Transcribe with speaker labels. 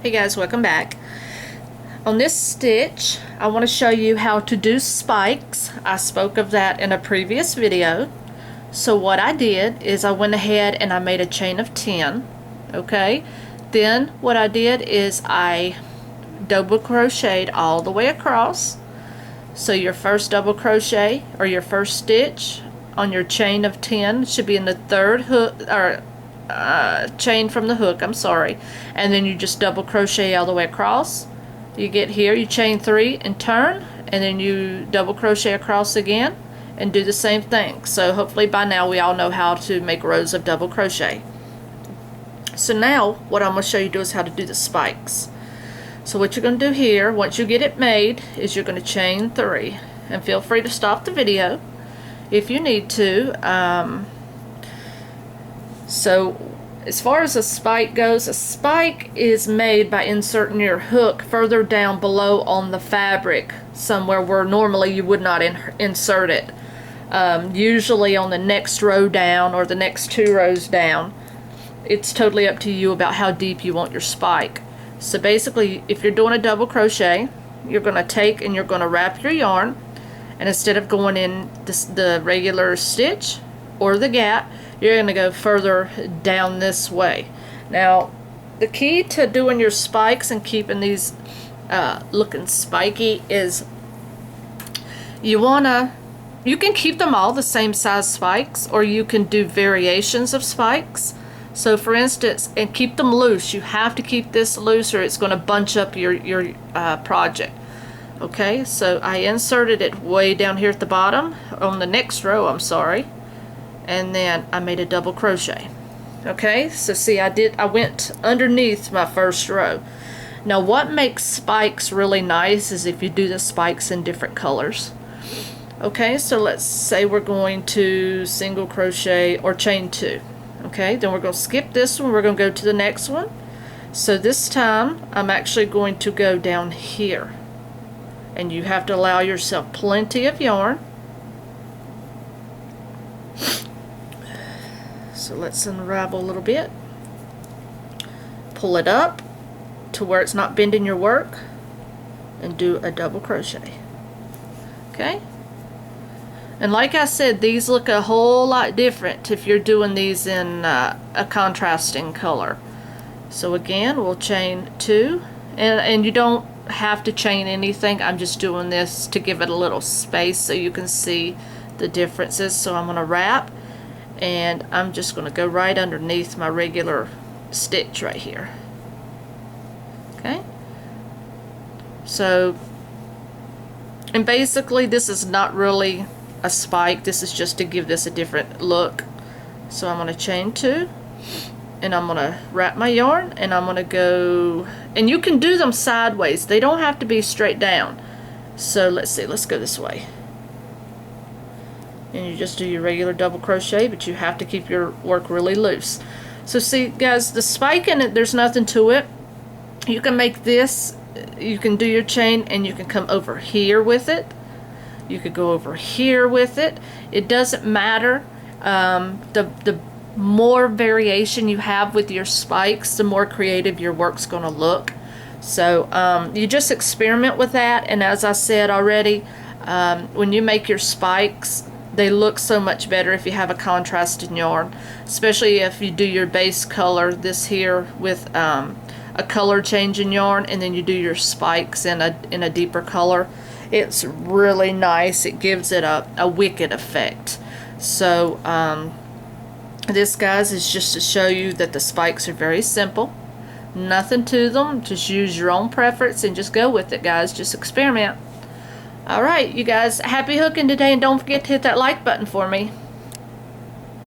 Speaker 1: Hey guys, welcome back. On this stitch, I want to show you how to do spikes. I spoke of that in a previous video. So what I did is I went ahead and I made a chain of 10. Okay, then what I did is I double crocheted all the way across. So your first double crochet or your first stitch on your chain of 10 should be in the third hook or chain from the hook, I'm sorry, and then you just double crochet all the way across. You get here, you chain 3 and turn, and then you double crochet across again and do the same thing. So hopefully by now we all know how to make rows of double crochet. So now what I'm going to show you is how to do the spikes. So what you're going to do here, once you get it made, is you're going to chain 3, and feel free to stop the video if you need to. So as far as a spike goes, a spike is made by inserting your hook further down below on the fabric, somewhere where normally you would not insert it. Usually on the next row down or the next 2 rows down. It's totally up to you about how deep you want your spike. So basically, if you're doing a double crochet, you're going to take and you're going to wrap your yarn, and instead of going in the regular stitch or the gap, you're going to go further down this way. Now, the key to doing your spikes and keeping these looking spiky is you can keep them all the same size spikes, or you can do variations of spikes. So for instance, and keep them loose. You have to keep this loose or it's going to bunch up your project. Okay, so I inserted it way down here at the bottom, on the next row, I'm sorry. And then I made a double crochet. Okay, so see, I went underneath my first row. Now what makes spikes really nice is if you do the spikes in different colors. Okay, so let's say we're going to single crochet or chain 2. Okay, then we're going to skip this one, we're going to go to the next one. So this time I'm actually going to go down here, and you have to allow yourself plenty of yarn. So let's unravel a little bit, pull it up to where it's not bending your work, and do a double crochet. Okay, and like I said, these look a whole lot different if you're doing these in a contrasting color. So again, we'll chain 2, and you don't have to chain anything. I'm just doing this to give it a little space so you can see the differences. So I'm going to wrap, and I'm just going to go right underneath my regular stitch right here. Okay, so, and basically this is not really a spike, this is just to give this a different look. So I'm going to chain 2, and I'm going to wrap my yarn, and I'm going to go, and you can do them sideways, they don't have to be straight down. So let's see, let's go this way. And you just do your regular double crochet, but you have to keep your work really loose. So see guys, the spike in it, there's nothing to it. You can make this, you can do your chain, and you can come over here with it. You could go over here with it. It doesn't matter. The more variation you have with your spikes, the more creative your work's going to look. So you just experiment with that, and as I said already, when you make your spikes, they look so much better if you have a contrasting yarn, especially if you do your base color, this here, with a color change in yarn, and then you do your spikes in a deeper color. It's really nice. It gives it a wicked effect. So this, guys, is just to show you that the spikes are very simple. Nothing to them. Just use your own preference and just go with it, guys. Just experiment. Alright, you guys, happy hooking today, and don't forget to hit that like button for me.